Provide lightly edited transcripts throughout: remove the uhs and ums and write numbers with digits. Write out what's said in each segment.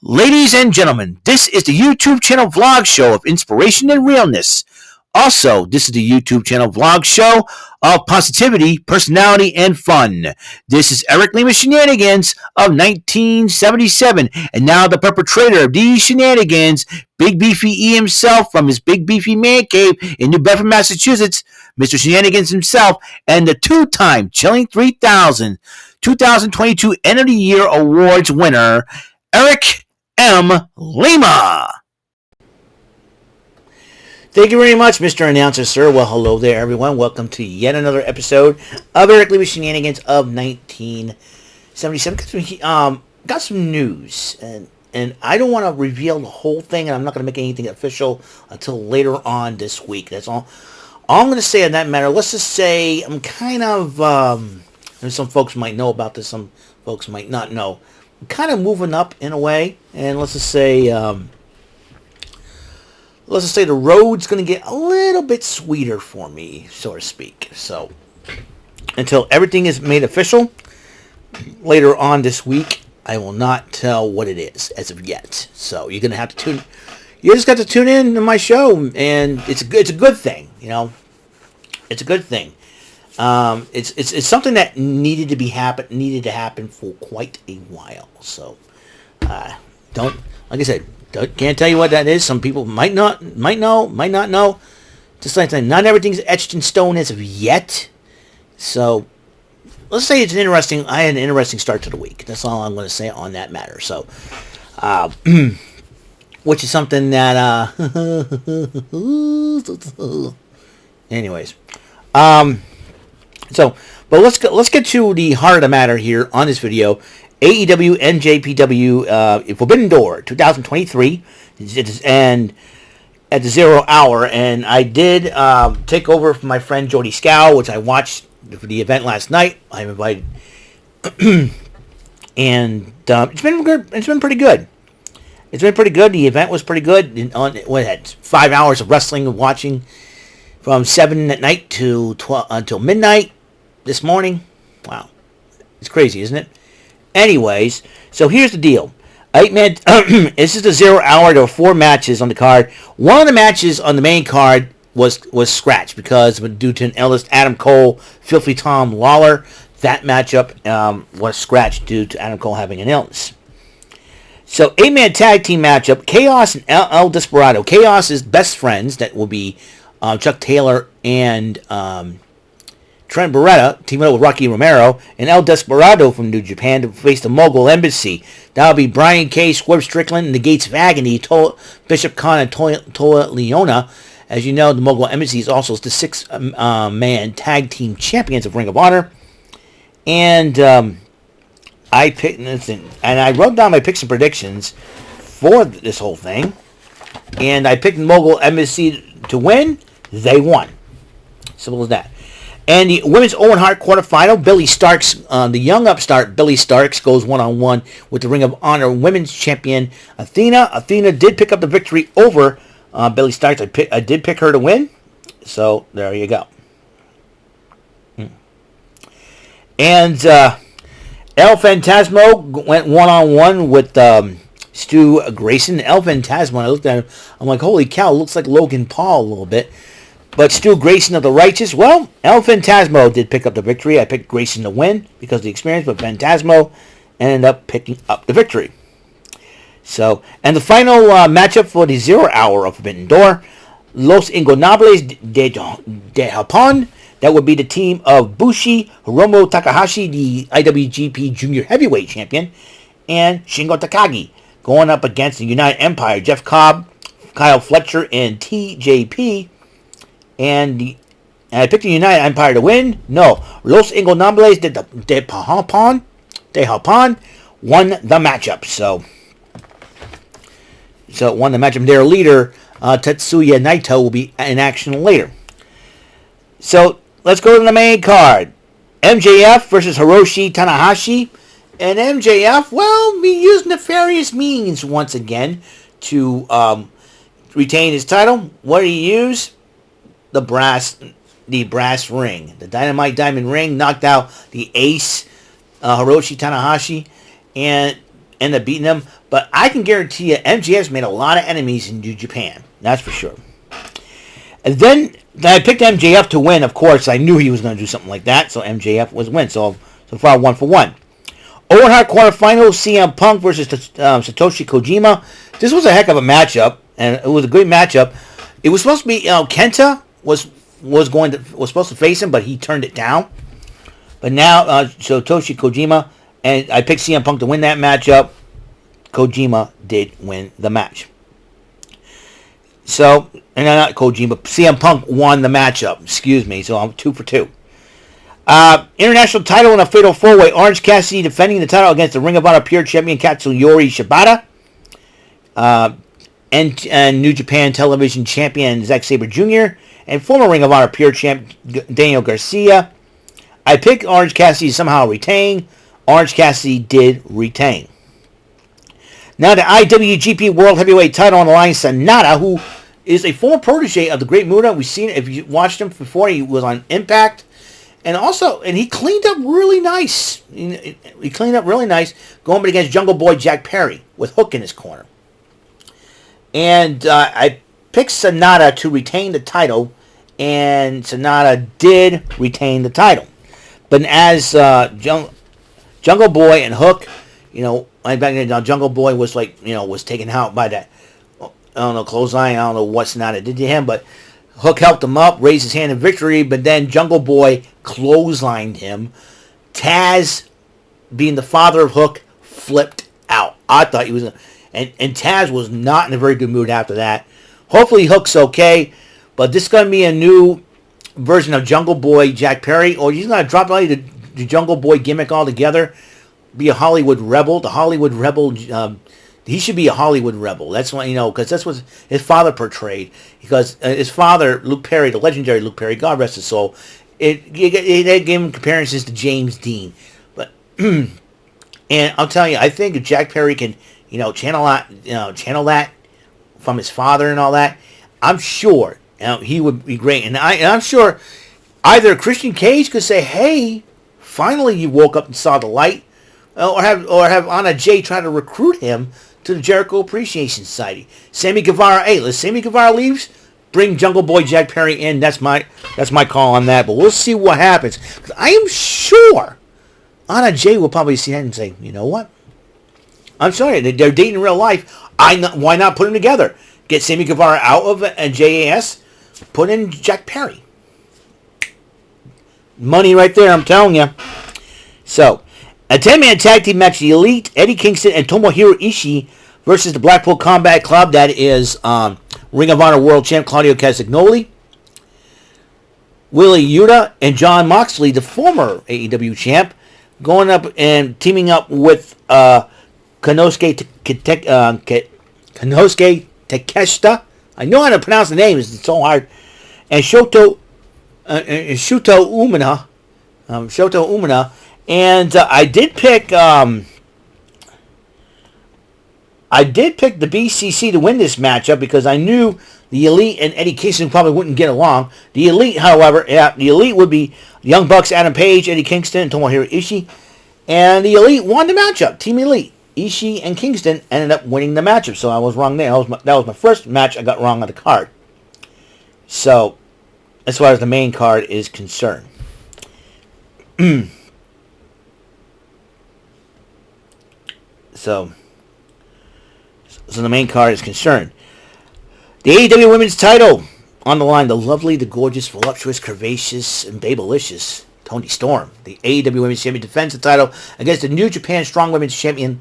Ladies and gentlemen, this is the YouTube channel vlog show of inspiration and realness. Also, this is the YouTube channel vlog show of positivity, personality, and fun. This is Eric Lima Shenanigans of 1977, and now the perpetrator of these shenanigans, Big Beefy E himself from his Big Beefy Man Cave in New Bedford, Massachusetts, Mr. Shenanigans himself, and the two-time Chilling 3000 2022 End of the Year Awards winner, Eric M. Lima. Thank you very much, Mr. Announcer, sir. Well, hello there, everyone. Welcome to yet another episode of Eric Lima Shenanigans of 1977. Got some news, and I don't want to reveal the whole thing, and I'm not going to make anything official until later on this week. That's all I'm going to say on that matter. Let's just say I'm kind of, and some folks might know about this, some folks might not know. I'm kind of moving up in a way, and let's just say the road's going to get a little bit sweeter for me, so to speak. So, until everything is made official, later on this week, I will not tell what it is as of yet. So, you're going to have to tune. You just got to tune in to my show, and it's a good thing, you know. It's a good thing. It's something that needed to happen for quite a while. So, like I said, can't tell you what that is. Some people might know. Just like that, not everything's etched in stone as of yet. So, let's say it's interesting. I had an interesting start to the week. That's all I'm going to say on that matter. So, which is something that, anyways, So, but let's get to the heart of the matter here on this video. AEW NJPW Forbidden Door 2023, and at the 0 hour, and I did take over from my friend Jody Scow, which I watched for the event last night. I'm invited, and it's been good. It's been pretty good. It's been pretty good. The event was pretty good. We had 5 hours of wrestling and watching from 7 at night to 12 until midnight this morning. Wow, it's crazy, isn't it? Anyways, so here's the deal. 8-man, this is the 0 hour. There were 4 matches on the card. One of the matches on the main card was scratched because due to an illness, Adam Cole, Filthy Tom Lawler. That matchup was scratched due to Adam Cole having an illness. So 8-man tag team matchup, Chaos and El Desperado. Chaos is best friends. That will be Chuck Taylor and Trent Beretta teaming up with Rocky Romero, and El Desperado from New Japan to face the Mogul Embassy. That'll be Brian Cage, Swerve Strickland, and the Gates of Agony, Bishop Khan, and Toa Leona. As you know, the Mogul Embassy is also the 6-man tag team champions of Ring of Honor. And I picked this, and I wrote down my picks and predictions for this whole thing. And I picked the Mogul Embassy to win. They won. Simple as that. And the women's Owen Hart quarterfinal, Billy Starks, the young upstart Billy Starks goes one-on-one with the Ring of Honor women's champion Athena. Athena did pick up the victory over Billy Starks. I did pick her to win. So there you go. And El Phantasmo went one-on-one with Stu Grayson. El Phantasmo, I looked at him, I'm like, holy cow, looks like Logan Paul a little bit. But Stu Grayson of the Righteous, well, El Phantasmo did pick up the victory. I picked Grayson to win because of the experience, but Phantasmo ended up picking up the victory. So, and the final matchup for the 0 hour of Forbidden Door, Los Ingobernables de Japón. That would be the team of Bushi, Hiromu Takahashi, the IWGP Junior Heavyweight Champion, and Shingo Takagi, going up against the United Empire, Jeff Cobb, Kyle Fletcher, and TJP. And I picked the United Empire to win. No, Los Ingobernables de Japón won the matchup. So won the matchup. Their leader, Tetsuya Naito, will be in action later. So let's go to the main card. MJF versus Hiroshi Tanahashi. And MJF, well, be using nefarious means once again to retain his title. What did he use? The brass ring. The Dynamite Diamond Ring knocked out the ace, Hiroshi Tanahashi, and ended up beating him. But I can guarantee you, MJF's made a lot of enemies in New Japan. That's for sure. And then I picked MJF to win. Of course, I knew he was going to do something like that, so MJF was win. So far, 1-for-1. Owen Hart quarterfinals, CM Punk versus Satoshi Kojima. This was a heck of a matchup, and it was a great matchup. It was supposed to be Kenta was supposed to face him, but he turned it down. But now Satoshi Kojima, and I picked CM Punk to win that matchup. Kojima did win the match. So, and not Kojima, CM Punk won the matchup. Excuse me. So I'm 2 for 2. International title in a fatal 4-way. Orange Cassidy defending the title against the Ring of Honor Pure Champion Katsuyori Shibata. And New Japan Television Champion Zack Sabre Jr. And former Ring of Honor Pure Champ Daniel Garcia. I picked Orange Cassidy to somehow retain. Orange Cassidy did retain. Now the IWGP World Heavyweight title on the line. Sonata, who is a former protege of the Great Muta. We've seen it. If you watched him before, he was on Impact. And he cleaned up really nice. He cleaned up really nice going against Jungle Boy Jack Perry with Hook in his corner. And I picked Sonata to retain the title. And Sonata did retain the title. But as Jungle Boy and Hook, back then, Jungle Boy was was taken out by that, clothesline. I don't know what Sonata did to him, but Hook helped him up, raised his hand in victory, but then Jungle Boy clotheslined him. Taz, being the father of Hook, flipped out. I thought he was, and Taz was not in a very good mood after that. Hopefully Hook's okay, but this is going to be a new version of Jungle Boy Jack Perry, or he's going to drop out the Jungle Boy gimmick altogether. Be a Hollywood rebel. The Hollywood rebel. He should be a Hollywood rebel. That's why because that's what his father portrayed. Because his father, Luke Perry, the legendary Luke Perry, God rest his soul, it gave him comparisons to James Dean. But and I'll tell you, I think if Jack Perry can channel that from his father and all that, I'm sure he would be great. And I'm sure either Christian Cage could say, "Hey, finally you woke up and saw the light." Or have Anna Jay try to recruit him to the Jericho Appreciation Society. Sammy Guevara, let's Sammy Guevara leaves, bring Jungle Boy Jack Perry in. That's my call on that. But we'll see what happens. 'Cause I am sure Anna Jay will probably see that and say, you know what? I'm sorry, they're dating in real life. Why not put them together? Get Sammy Guevara out of JAS, put in Jack Perry. Money right there, I'm telling you. So, a 10-man tag team match, the Elite, Eddie Kingston, and Tomohiro Ishii versus the Blackpool Combat Club. That is Ring of Honor World Champ Claudio Castagnoli, Willie Yuta, and Jon Moxley, the former AEW champ, going up and teaming up with Konosuke Takeshita. I know how to pronounce the name. It's so hard. And Shuto Umina. And I did pick the BCC to win this matchup because I knew the Elite and Eddie Kingston probably wouldn't get along. The Elite, however, the Elite would be the Young Bucks, Adam Page, Eddie Kingston, and Tomohiro Ishii. And the Elite won the matchup. Team Elite, Ishii and Kingston ended up winning the matchup. So I was wrong there. That was my first match I got wrong on the card. So, as far as the main card is concerned. So the main card is concerned. The AEW Women's title on the line. The lovely, the gorgeous, voluptuous, curvaceous, and babylicious Toni Storm. The AEW Women's Champion defends the title against the New Japan Strong Women's Champion,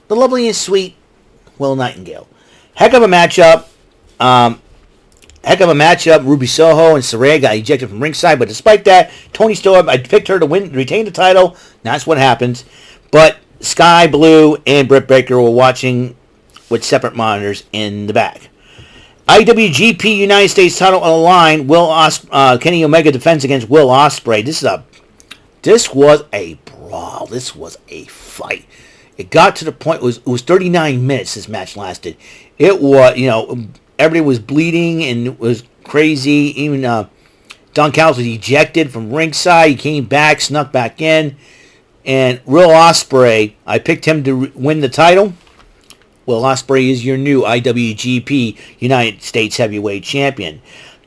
the lovely and sweet Will Nightingale. Heck of a matchup. Ruby Soho and Saraya got ejected from ringside, but despite that, Toni Storm, I picked her to retain the title. That's what happens. But Sky Blue and Britt Baker were watching with separate monitors in the back. IWGP United States title on the line. Kenny Omega defends against Will Ospreay. This was a brawl. This was a fight. It got to the point. It was 39 minutes. This match lasted. It was everybody was bleeding and it was crazy. Even Don Callis was ejected from ringside. He came back, snuck back in. And Will Ospreay, I picked him to win the title. Will Ospreay is your new IWGP United States Heavyweight Champion.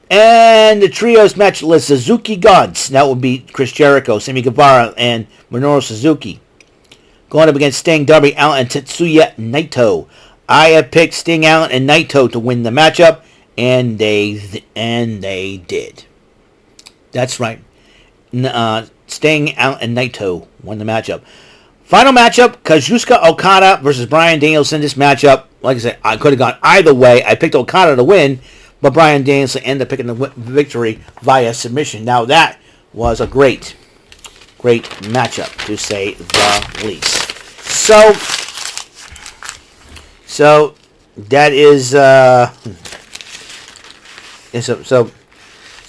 And the trios match list Suzuki Gods. That would be Chris Jericho, Sammy Guevara, and Minoru Suzuki. Going up against Sting, Darby Allin, and Tetsuya Naito. I have picked Sting, Allin, and Naito to win the matchup, and they did. That's right. Sting, Allin, and Naito won the matchup. Final matchup, Kazuchika Okada versus Bryan Danielson. This matchup, like I said, I could have gone either way. I picked Okada to win, but Bryan Danielson ended up picking the victory via submission. Now that was a great matchup, to say the least. So that is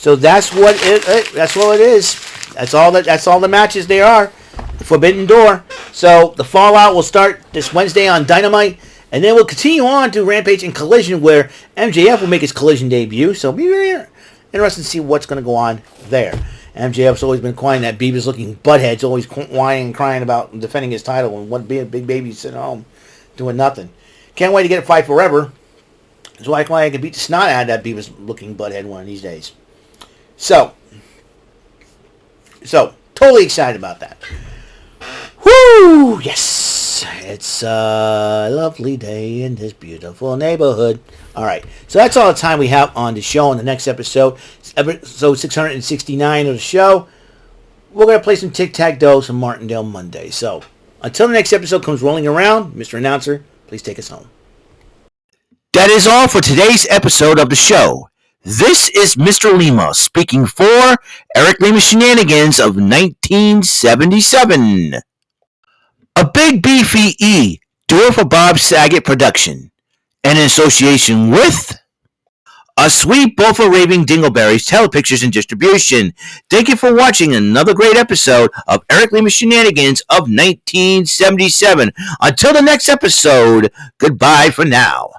so that's what it. That's what it is. That's all the matches they are. Forbidden Door. So the Fallout will start this Wednesday on Dynamite, and then we'll continue on to Rampage and Collision, where MJF will make his Collision debut. So be very interested to see what's going to go on there. MJF's always been crying that Beavis looking butthead's always whining and crying about defending his title, and what being a big baby sitting home doing nothing. Can't wait to get a fight forever. That's why I can beat the snot out of that Beavis looking butthead one of these days. So totally excited about that. Woo! Yes! It's a lovely day in this beautiful neighborhood. Alright, so that's all the time we have on the show. On the next episode 669 of the show, we're going to play some Tic-Tac-Toe, some Martindale Monday. So, until the next episode comes rolling around, Mr. Announcer, please take us home. That is all for today's episode of the show. This is Mr. Lima speaking for Eric Lima Shenanigans of 1977. A Big Beefy E, do it for Bob Saget production, and in association with A Sweet Bowl for Raving Dingleberries Telepictures and Distribution. Thank you for watching another great episode of Eric Lima Shenanigans of 1977. Until the next episode, goodbye for now.